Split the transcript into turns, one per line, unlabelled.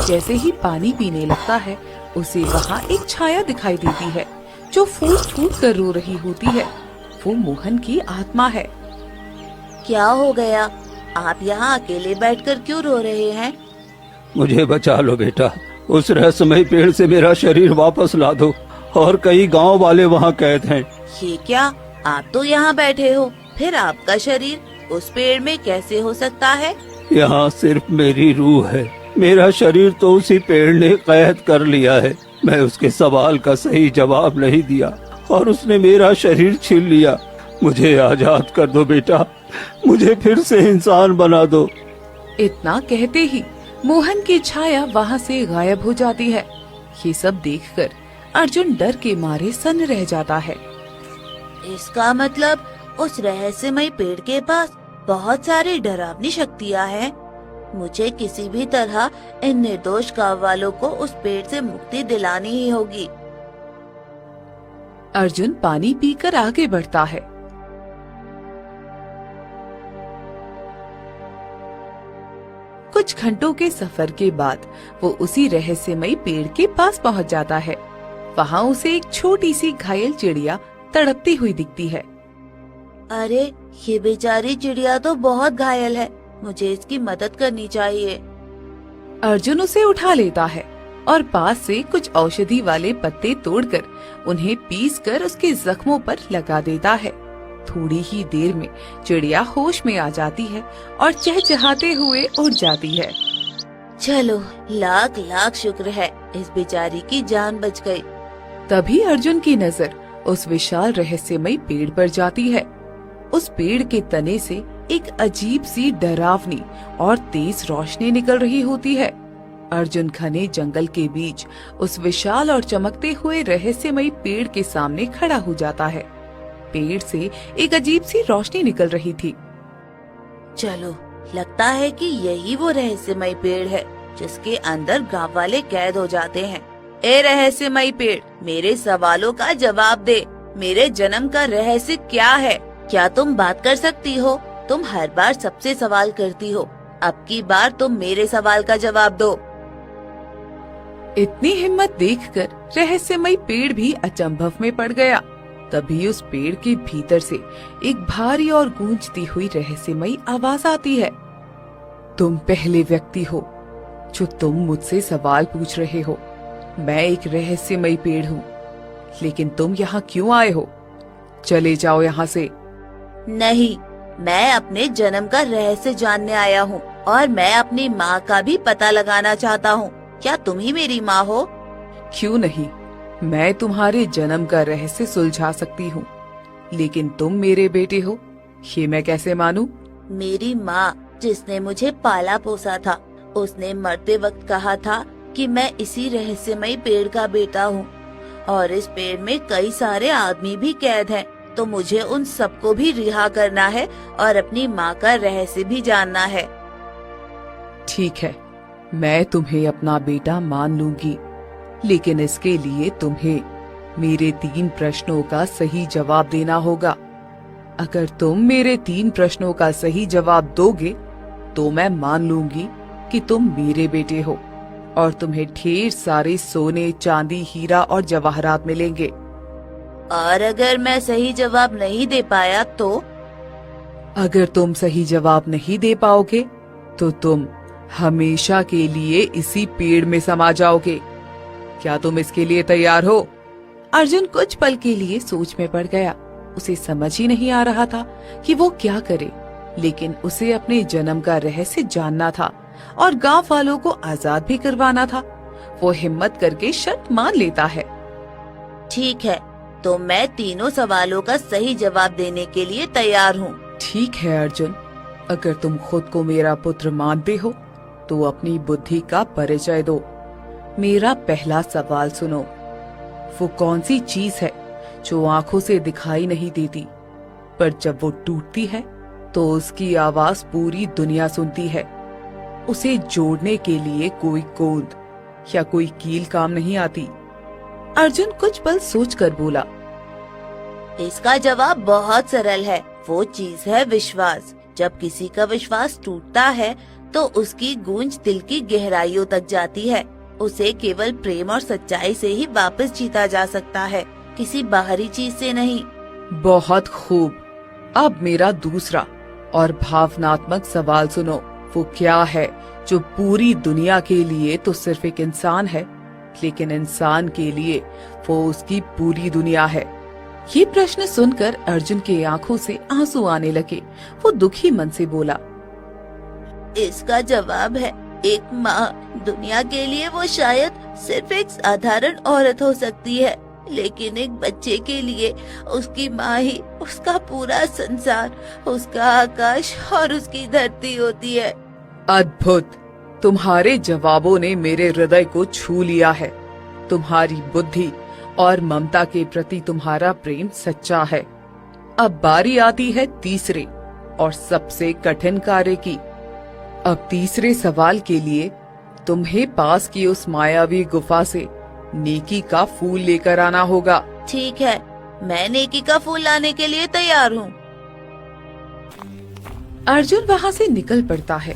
जैसे ही पानी पीने लगता है उसे वहाँ एक छाया दिखाई देती है जो फूट फूट कर रो रही होती है। वो मोहन की आत्मा है।
क्या हो गया? आप यहाँ अकेले बैठकर क्यों रो रहे हैं?
मुझे बचा लो बेटा, उस रहस्यमय पेड़ से मेरा शरीर वापस ला दो, और कई गांव वाले वहाँ कैद हैं।
ये क्या? आप तो यहाँ बैठे हो, फिर आपका शरीर उस पेड़ में कैसे हो सकता है?
यहाँ सिर्फ मेरी रूह है, मेरा शरीर तो उसी पेड़ ने कैद कर लिया है। मैं उसके सवाल का सही जवाब नहीं दिया और उसने मेरा शरीर छीन लिया। मुझे आजाद कर दो बेटा, मुझे फिर से इंसान बना दो।
इतना कहते ही मोहन की छाया वहाँ से गायब हो जाती है। ये सब देखकर अर्जुन डर के मारे सन्न रह जाता है।
इसका मतलब उस रहस्यमय पेड़ के पास बहुत सारी डरावनी शक्तियाँ हैं। मुझे किसी भी तरह इन निर्दोष गांव वालों को उस पेड़ से मुक्ति दिलानी ही होगी।
अर्जुन पानी पीकर आगे बढ़ता है। कुछ घंटों के सफर के बाद वो उसी रहस्यमयी पेड़ के पास पहुंच जाता है। वहाँ उसे एक छोटी सी घायल चिड़िया तड़पती हुई दिखती है।
अरे, ये बेचारी चिड़िया तो बहुत घायल है, मुझे इसकी मदद करनी चाहिए।
अर्जुन उसे उठा लेता है और पास से कुछ औषधि वाले पत्ते तोड़कर उन्हें पीसकर उसके जख्मों पर लगा देता है। थोड़ी ही देर में चिड़िया होश में आ जाती है और चहचहाते हुए उड़ जाती है।
चलो, लाख लाख शुक्र है, इस बेचारी की जान बच गई।
तभी अर्जुन की नजर उस विशाल रहस्यमयी पेड़ पर जाती है। उस पेड़ के तने से एक अजीब सी डरावनी और तेज रोशनी निकल रही होती है। अर्जुन घने जंगल के बीच उस विशाल और चमकते हुए रहस्यमयी पेड़ के सामने खड़ा हो जाता है। पेड़ से एक अजीब सी रोशनी निकल रही थी।
चलो, लगता है कि यही वो रहस्यमय पेड़ है जिसके अंदर गांव वाले कैद हो जाते हैं। ए रहस्यमय पेड़, मेरे सवालों का जवाब दे। मेरे जन्म का रहस्य क्या है? क्या तुम बात कर सकती हो? तुम हर बार सबसे सवाल करती हो, अब की बार तुम मेरे सवाल का जवाब दो।
इतनी हिम्मत देखकर रहस्यमयी पेड़ भी अचंभव में पड़ गया। तभी उस पेड़ के भीतर से एक भारी और गूंजती हुई रहस्यमयी आवाज आती है। तुम पहले व्यक्ति हो जो तुम मुझसे सवाल पूछ रहे हो। मैं एक रहस्यमयी पेड़ हूँ, लेकिन तुम यहाँ क्यों आए हो? चले जाओ यहाँ से।
नहीं, मैं अपने जन्म का रहस्य जानने आया हूँ और मैं अपनी माँ का भी पता लगाना चाहता हूँ। क्या तुम ही मेरी माँ हो?
क्यों नहीं, मैं तुम्हारे जन्म का रहस्य सुलझा सकती हूँ, लेकिन तुम मेरे बेटे हो, ये मैं कैसे मानूं?
मेरी माँ जिसने मुझे पाला पोसा था, उसने मरते वक्त कहा था कि मैं इसी रहस्यमय पेड़ का बेटा हूँ और इस पेड़ में कई सारे आदमी भी कैद हैं, तो मुझे उन सबको भी रिहा करना है और अपनी माँ का रहस्य भी जानना है।
ठीक है, मैं तुम्हें अपना बेटा मान लूंगी, लेकिन इसके लिए तुम्हें मेरे 3 प्रश्नों का सही जवाब देना होगा। अगर तुम मेरे 3 प्रश्नों का सही जवाब दोगे तो मैं मान लूंगी कि तुम मेरे बेटे हो और तुम्हें ढेर सारे सोने, चांदी, हीरा और जवाहरात मिलेंगे।
और अगर मैं सही जवाब नहीं दे पाया तो?
अगर तुम सही जवाब नहीं दे पाओगे तो तुम हमेशा के लिए इसी पेड़ में समा जाओगे। क्या तुम इसके लिए तैयार हो? अर्जुन कुछ पल के लिए सोच में पड़ गया। उसे समझ ही नहीं आ रहा था कि वो क्या करे, लेकिन उसे अपने जन्म का रहस्य जानना था और गांव वालों को आजाद भी करवाना था। वो हिम्मत करके शर्त मान लेता है।
ठीक है, तो मैं तीनों सवालों का सही जवाब देने के लिए तैयार हूँ।
ठीक है अर्जुन, अगर तुम खुद को मेरा पुत्र मानते हो तो अपनी बुद्धि का परिचय दो। मेरा पहला सवाल सुनो। वो कौन सी चीज है जो आंखों से दिखाई नहीं देती, पर जब वो टूटती है तो उसकी आवाज पूरी दुनिया सुनती है? उसे जोड़ने के लिए कोई गोंद या कोई कील काम नहीं आती। अर्जुन कुछ पल सोचकर बोला,
इसका जवाब बहुत सरल है। वो चीज है विश्वास। जब किसी का विश्वास टूटता है तो उसकी गूंज दिल की गहराइयों तक जाती है। उसे केवल प्रेम और सच्चाई से ही वापस जीता जा सकता है, किसी बाहरी चीज से नहीं।
बहुत खूब। अब मेरा दूसरा और भावनात्मक सवाल सुनो। वो क्या है जो पूरी दुनिया के लिए तो सिर्फ एक इंसान है, लेकिन इंसान के लिए वो उसकी पूरी दुनिया है? ये प्रश्न सुनकर अर्जुन की आंखों से आंसू आने लगे। वो दुखी मन से बोला,
इसका जवाब है एक माँ। दुनिया के लिए वो शायद सिर्फ एक साधारण औरत हो सकती है, लेकिन एक बच्चे के लिए उसकी माँ ही उसका पूरा संसार, उसका आकाश और उसकी धरती होती है।
अद्भुत! तुम्हारे जवाबों ने मेरे हृदय को छू लिया है। तुम्हारी बुद्धि और ममता के प्रति तुम्हारा प्रेम सच्चा है। अब बारी आती है तीसरे और सबसे कठिन कार्य की। अब तीसरे सवाल के लिए तुम्हें पास की उस मायावी गुफा से नेकी का फूल लेकर आना होगा।
ठीक है, मैं नेकी का फूल लाने के लिए तैयार हूँ।
अर्जुन वहाँ से निकल पड़ता है